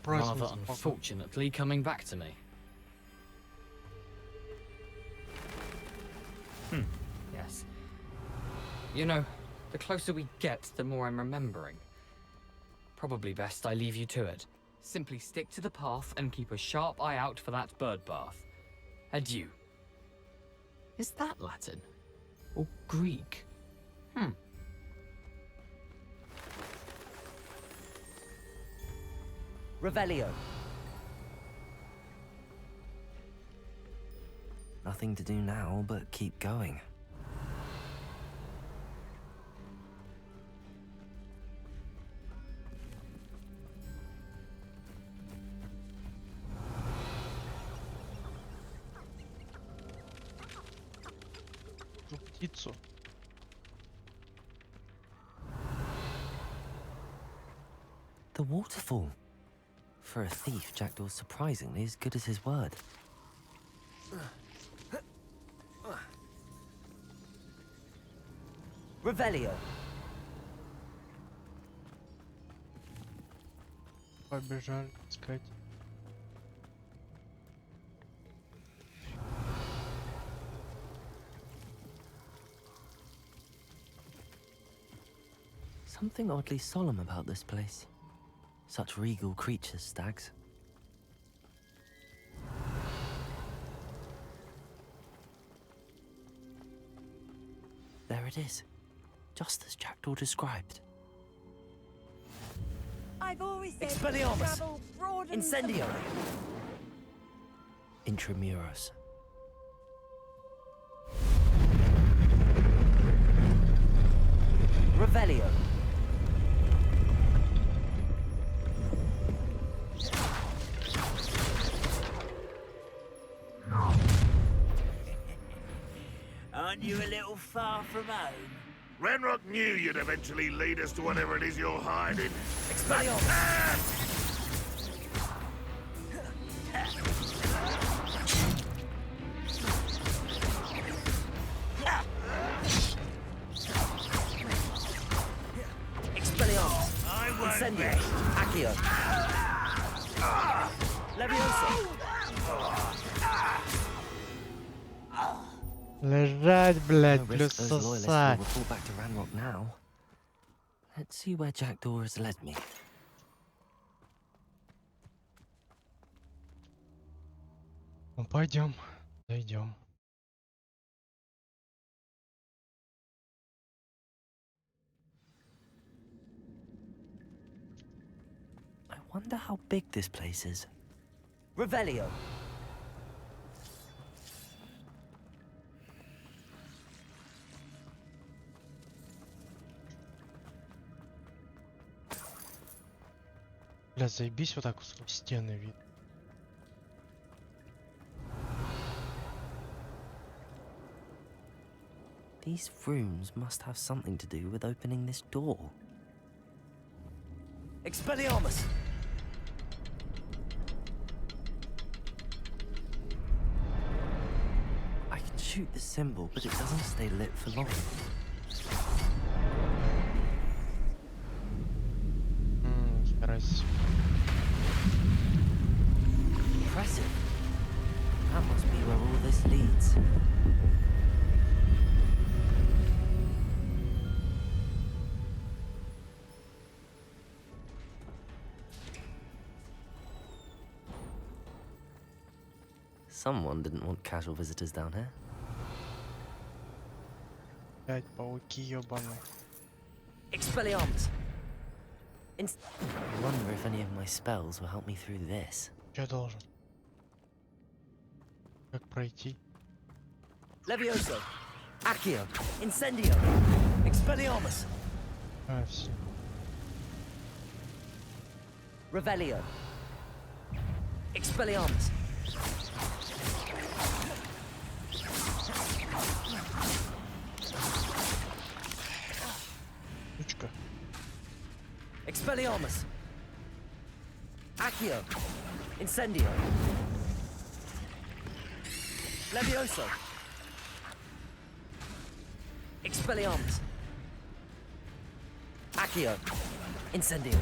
rather unfortunately, coming back to me. Yes. You know, the closer we get, the more I'm remembering. Probably best I leave you to it. Simply stick to the path and keep a sharp eye out for that bird bath. Adieu. Is that Latin? Or Greek? Revelio. Nothing to do now but keep going. Птицу. The waterfall. For a thief, Jackdaw's surprisingly as good as his word. Revelio. Побежали искать. Something oddly solemn about this place. Such regal creatures, stags. There it is, just as Jackdaw described. I've always said Expelliarmus. travel broadens the Incendio. mind. Intramuros. Revelio. Aren't you a little far from home? Renrock knew you'd eventually lead us to whatever it is you're hiding. Expelliarmus. Expelliarmus. Incendio. Accio. Levioso. Лежать, блядь, No плюс risk those loyalists will сосать. report back to Ranrock now. Let's see where Jackdaw has led me. Ну пойдем, зайдем. I wonder how big this place is. Revelio. Бля, заебись вот так вот сквозь стены вид. These rooms must have something to do with opening this door. Expelliarmus. I can shoot the symbol, but it doesn't stay lit for long. Херась. Impressive. That must be where all this leads. Someone didn't want casual visitors down here. Опять пауки ёбаные. Expelliarmus. I wonder if any of my spells will help me through this. Что я должен? Как пройти? Levioso. Accio. Incendio. Expelliarmus. А, все. Revelio. Expelliarmus. Ключка. Expelliarmus. Accio. Incendio. Levioso. Expelliarmus. Accio. Incendio.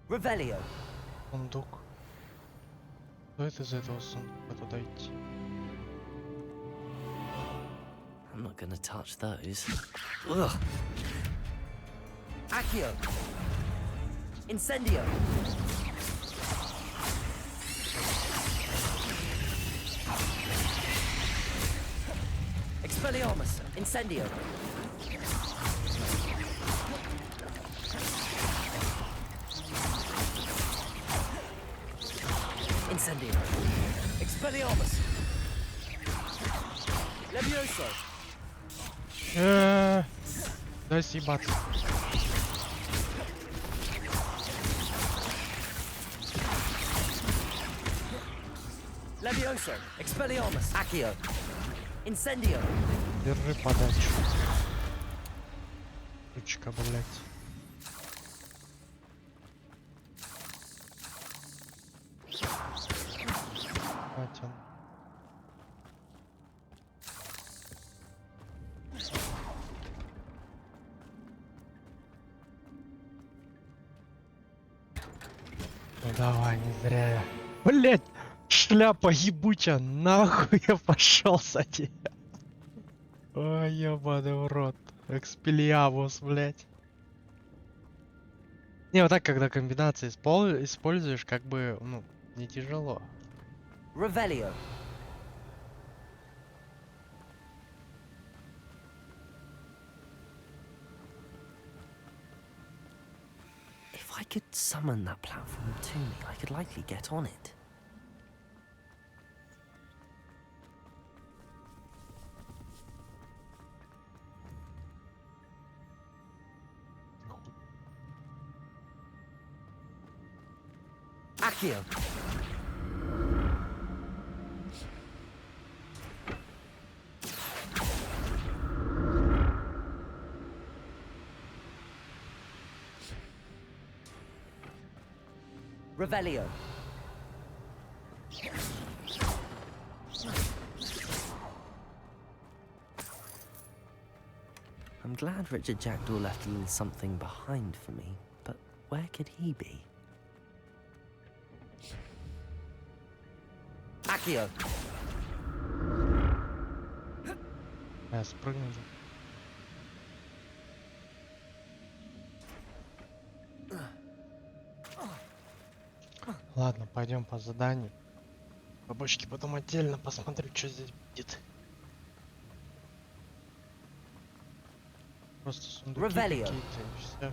Revelio. Сундук. Стоит из этого сундука туда идти? I'm not gonna touch those. Ugh. Accio. Incendio. Expelliarmus. Incendio. Incendio. Expelliarmus. Levioso. Дай съебаться. Levioso. Expelliarmus. Accio. Incendio. Держи подачу. Ключка, блять. Хватит. Ну давай, не зря я. Блять! Шляпа ебучая, нахуй я пошел с этим. Ой, ебаный в рот. Экспеллиармус, блять. Не, вот так, когда комбинации используешь, как бы, ну, не тяжело. Revelio. If I could summon that platform to me, I could likely get on it. Accio. Revelio. I'm glad Richard Jackdaw left a little something behind for me, but where could he be? Accio. Я спрыгну. Ладно, пойдем по заданию. Побочки потом отдельно посмотрю, что здесь будет. Просто сундуки какие-то и все.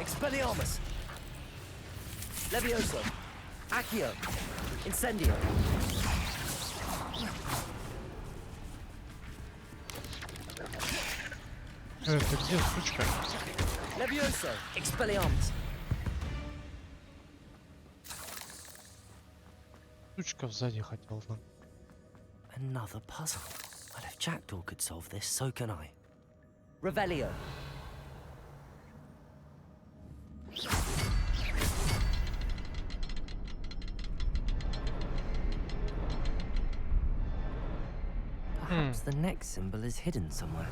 Expelliarmus. Levioso. Accio. Incendio. Ты где, сучка? Levioso. Expelliarmus. Сучка сзади хотел нам. Another puzzle. But if Jackdaw could solve this, so can I. Revelio. Perhaps the next symbol is hidden somewhere.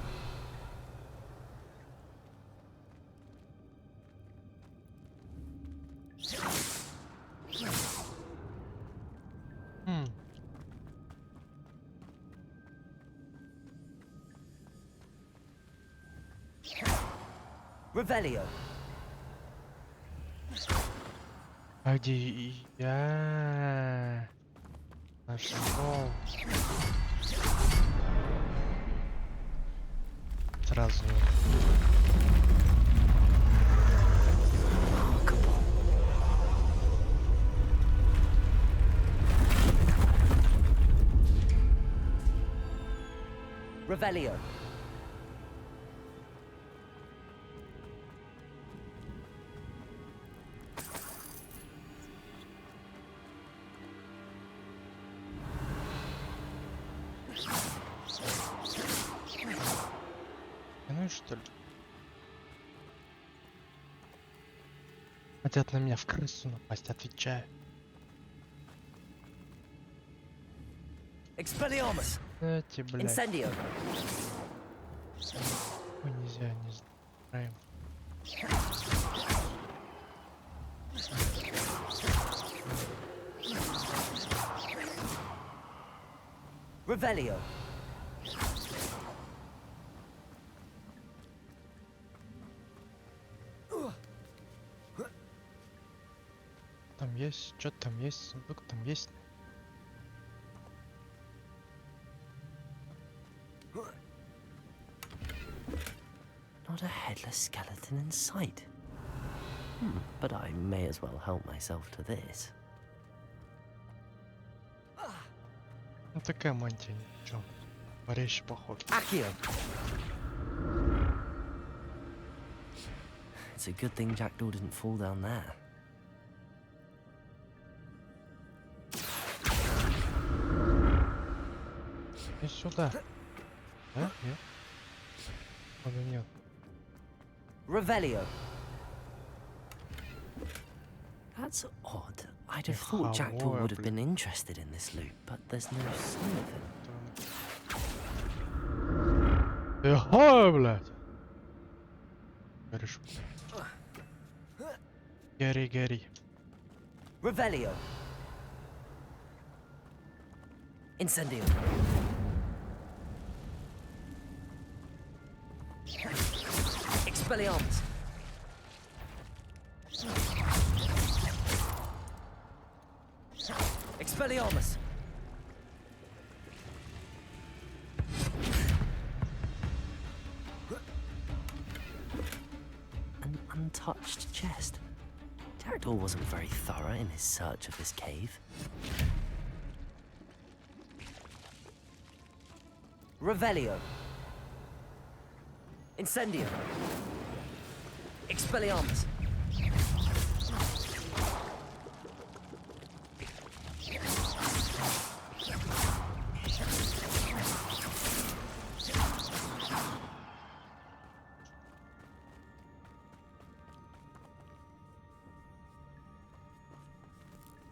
Revelio. А где я? Нашел. Сразу. Revelio. Ну что ли? Хотят на меня в крысу напасть, отвечаю. Expelliarmus. Эти, блядь. Incendio. Ой, нельзя, не знаем. Revelio. Там есть, что там есть, сундук там есть. Not a headless skeleton in sight. But I may as well help myself to this. Ну такая мантия, ничего. Парящий поход. Accio. It's a good thing Jackdaw didn't fall down there. И сюда. Да? Нет? Походу нет. Revelio. That's odd. I'd have thought Jackdaw would have been interested in this loot, but there's no sign of him. Ага, блядь. Горишь. Гори, гори. Revelio. Incendio. Expelliarmus. Expelliarmus. An untouched chest. Jackdaw wasn't very thorough in his search of this cave. Revelio. Incendio. Expelliarmus.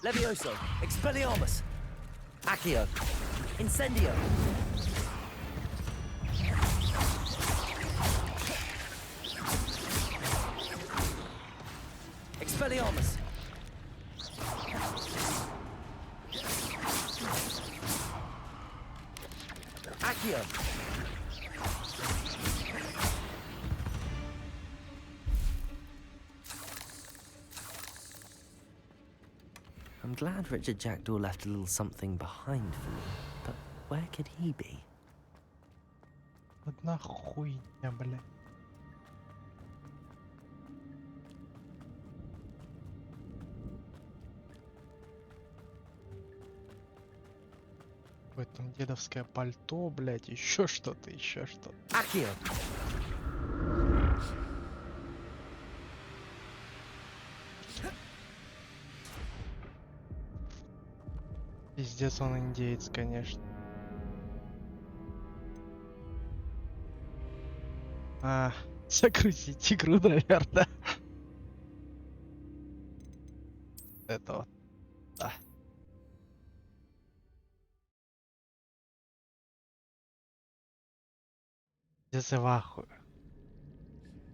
Levioso. Expelliarmus. Accio. Incendio. Expelliarmus. Accio. I'm glad Richard Jackdaw left a little something behind for me, but where could he be? Одна хуйня, бля. В этом дедовское пальто, блядь, еще что-то, еще что-то. Accio. Пиздец, он индеец, конечно. Загрузить игру, наверное. Это вот, да. Здесь я в ахуе.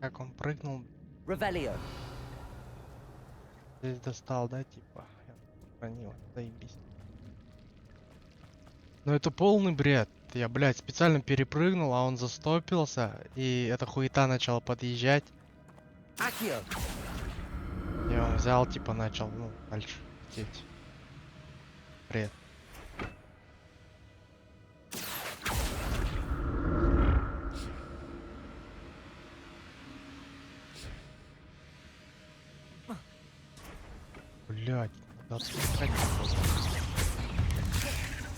Как он прыгнул. Revelio. Здесь достал, да, типа. Я хранил, заебись. Но это полный бред. Я, блядь, специально перепрыгнул, а он застопился, и эта хуета начала подъезжать. Accio. И он взял, типа, начал, ну, дальше лететь. Бред. Блядь, надо отпускать.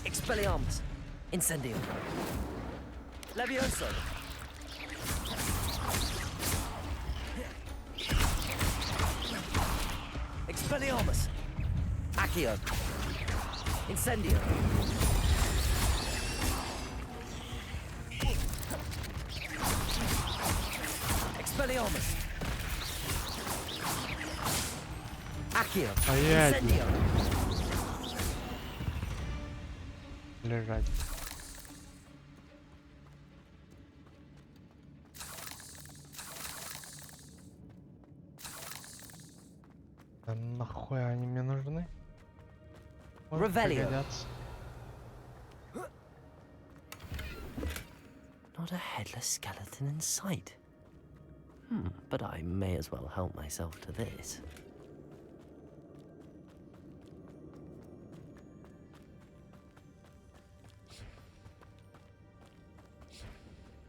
Expelliarmus. Incendio. Levioso. Expelliarmus. Accio. Incendio. Expelliarmus. Accio. Incendio. Лежать. Да нахуй они мне нужны? Может, пригодятся. Not a headless skeleton in sight. But I may as well help myself to this.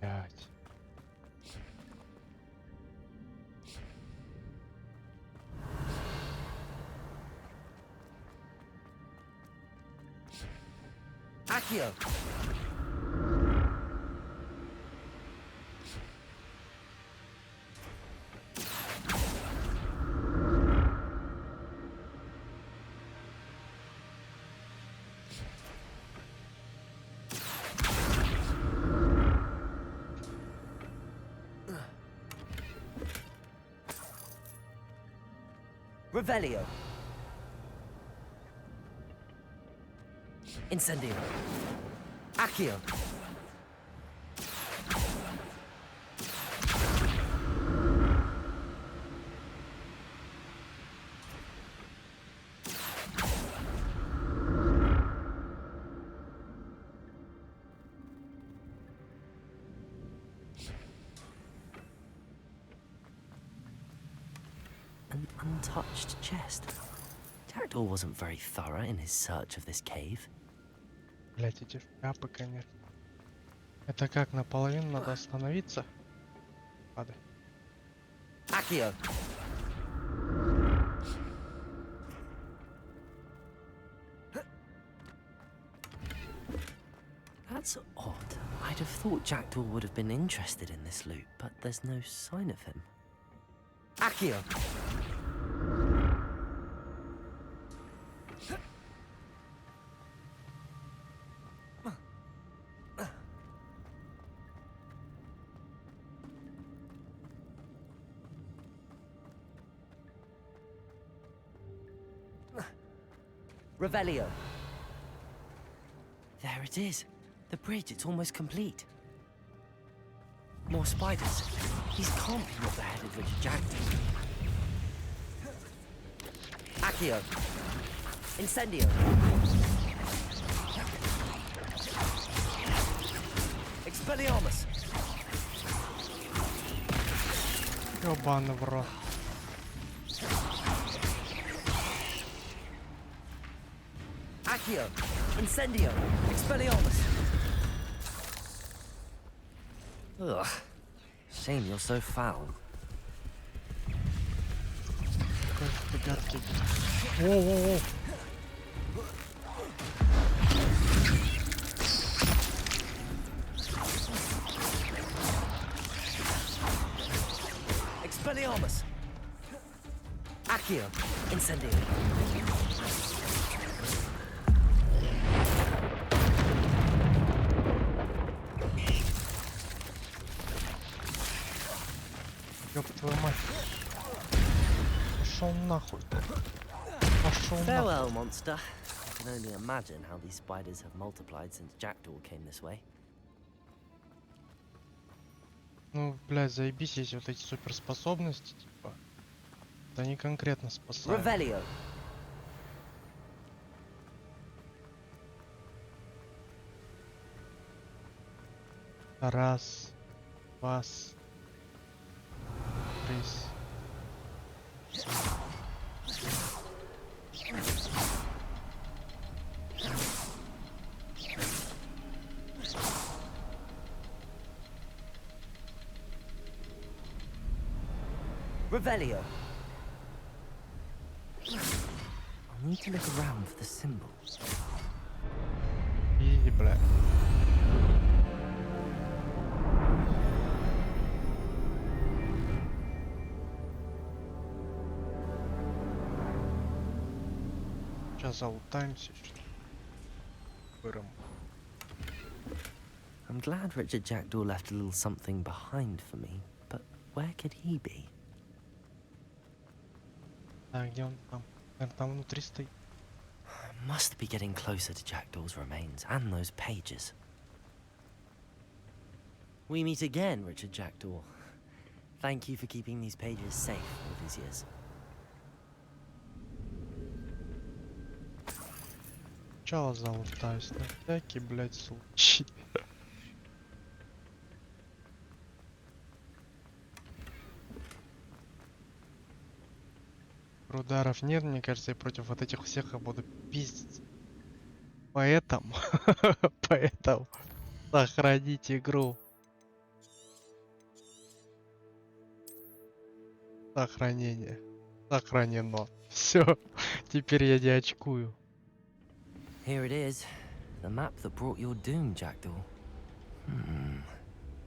Блять. Accio. Revelio. Incendio. Accio. untouched chest. Jackdaw wasn't very thorough in his search of this cave. Блять, эти шляпы, конечно. Это как, наполовину надо остановиться? Падай. Accio! That's odd. I'd have thought Jackdaw would have been interested in this loot, but there's no sign of him. Accio! Revelio. There it is. The bridge, it's almost complete. More spiders. These can't be what the headed Richard Jackdaw. Accio. Incendio. Expelliarmus. Ёбаный в рот. Accio. Incendio. Expelliarmus. Ugh. Shame you're so foul. Воу-воу-воу. Expelliarmus. Accio. Incendio. Ёб твою мать. Пошел нахуй. Пошел нахуй. Farewell, monster. I can only imagine how these spiders have multiplied since Jackdaw came this way. Ну, блядь, заебись, есть вот эти суперспособности, типа. Да они конкретно спасают. Revelio. Раз. Два. Три. Revelio. I'll need to look around for the symbols. И, бля. Сейчас залутаемся, что выром. I'm glad Richard Jackdaw left a little something behind for me, but where could he be? А где он там? Наверное, там внутри стоит. Must be getting closer to Jackdaw's remains and those pages. We meet again, Richard Jackdaw. Thank you for keeping these pages safe all these years. Сначала залутаюсь на всякий, блядь, случай. Ударов нет, мне кажется, я против вот этих всех буду пиздить. Поэтому сохранить игру. Сохранение. Сохранено. Все. Теперь я не очкую. Here it is. The map that brought your doom, Jackdaw.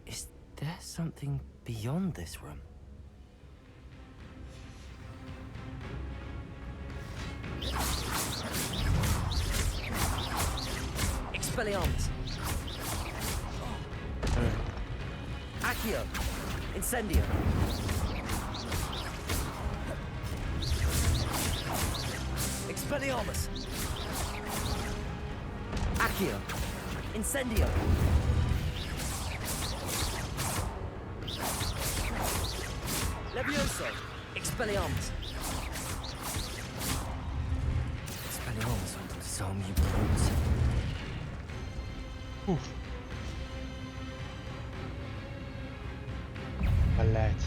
Is there something beyond this room? Expelliarmus. Accio. Incendio. Expelliarmus. Accio. Incendio. Levioso. Expelliarmus. Expelliarmus. So many brutes. Уф. Блять.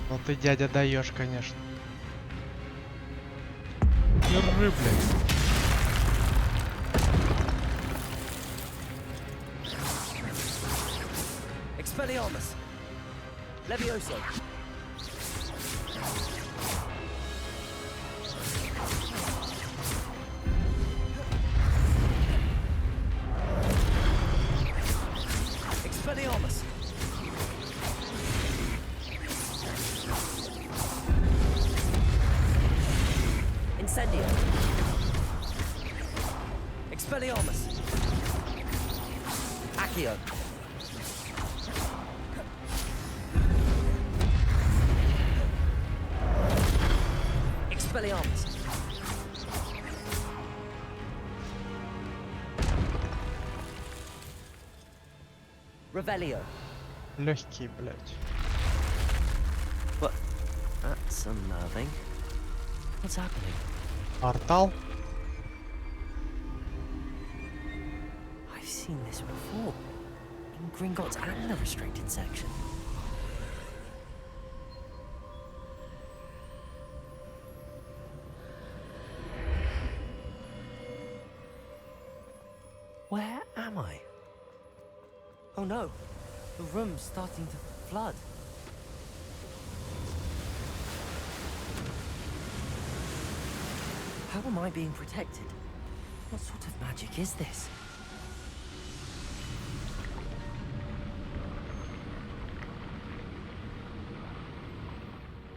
Ну ты, дядя, даешь, конечно. Херы, блядь. Expelliarmus. Levioso. Expelliarmus. Incendio. Expelliarmus. Accio. Expelliarmus. Revelio. Легкий, блядь. What? That's unnerving. What's happening? Портал. I've seen this before. In Gringotts and the restricted section. Where am I? Oh no, the room's starting to flood. How am I being protected? What sort of magic is this?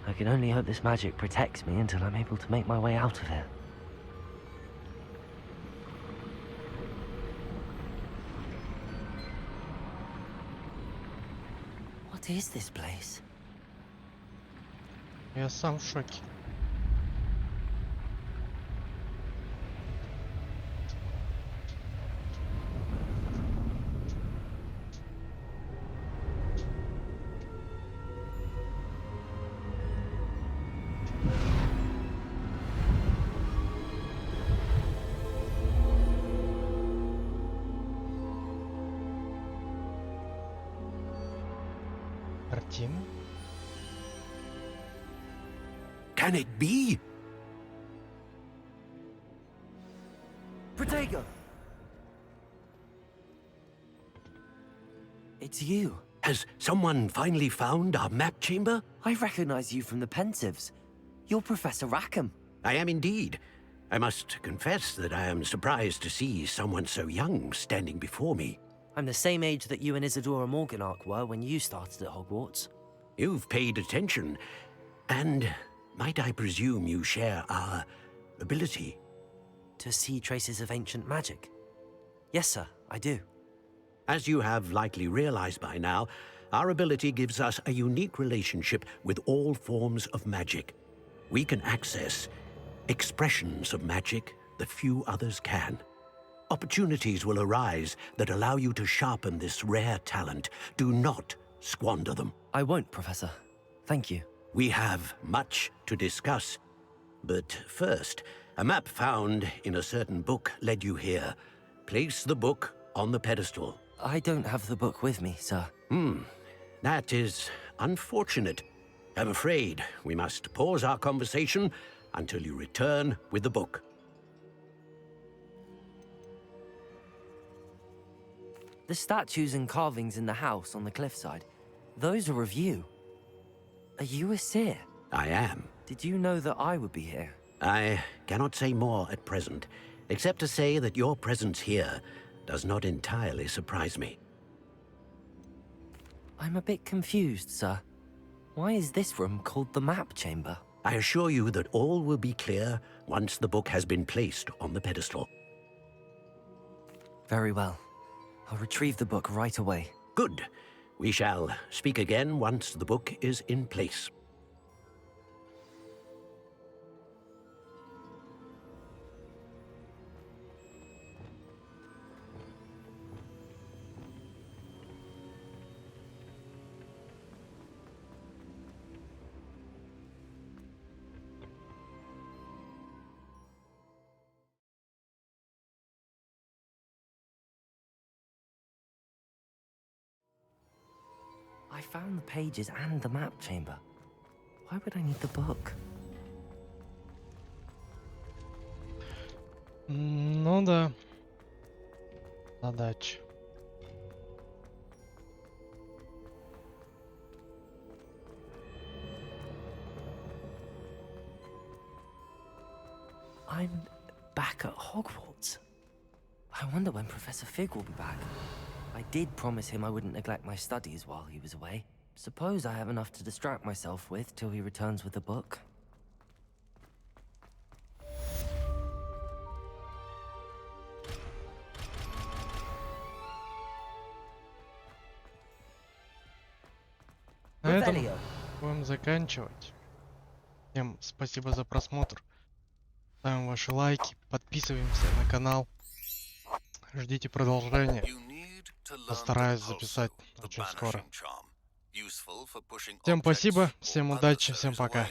I can only hope this magic protects me until I'm able to make my way out of here. What is this place? Я сам в шоке. Картина? Can it be? Protego! It's you. Has someone finally found our map chamber? I recognize you from the Pensives. You're Professor Rackham. I am indeed. I must confess that I am surprised to see someone so young standing before me. I'm the same age that you and Isadora Morganach were when you started at Hogwarts. You've paid attention, and might I presume you share our ability? To see traces of ancient magic? Yes, sir, I do. As you have likely realized by now, our ability gives us a unique relationship with all forms of magic. We can access expressions of magic that few others can. Opportunities will arise that allow you to sharpen this rare talent. Do not squander them. I won't, Professor. Thank you. We have much to discuss. But first, a map found in a certain book led you here. Place the book on the pedestal. I don't have the book with me, sir. That is unfortunate. I'm afraid we must pause our conversation until you return with the book. The statues and carvings in the house on the cliffside, those are of you. Are you a seer? I am. Did you know that I would be here? I cannot say more at present, except to say that your presence here does not entirely surprise me. I'm a bit confused, sir. Why is this room called the map chamber? I assure you that all will be clear once the book has been placed on the pedestal. Very well. I'll retrieve the book right away. Good. We shall speak again once the book is in place. I found the pages and the map chamber. Why would I need the book? Ну да. Задача. I'm back at Hogwarts. I wonder when Professor Fig will be back. I did promise him I wouldn't neglect my studies while he was away. Suppose I have enough to distract myself with till he returns with a book. На этом будем заканчивать. Всем спасибо за просмотр. Ставим ваши лайки, подписываемся на канал. Ждите продолжения. Постараюсь записать очень скоро. Всем спасибо, всем удачи, всем пока.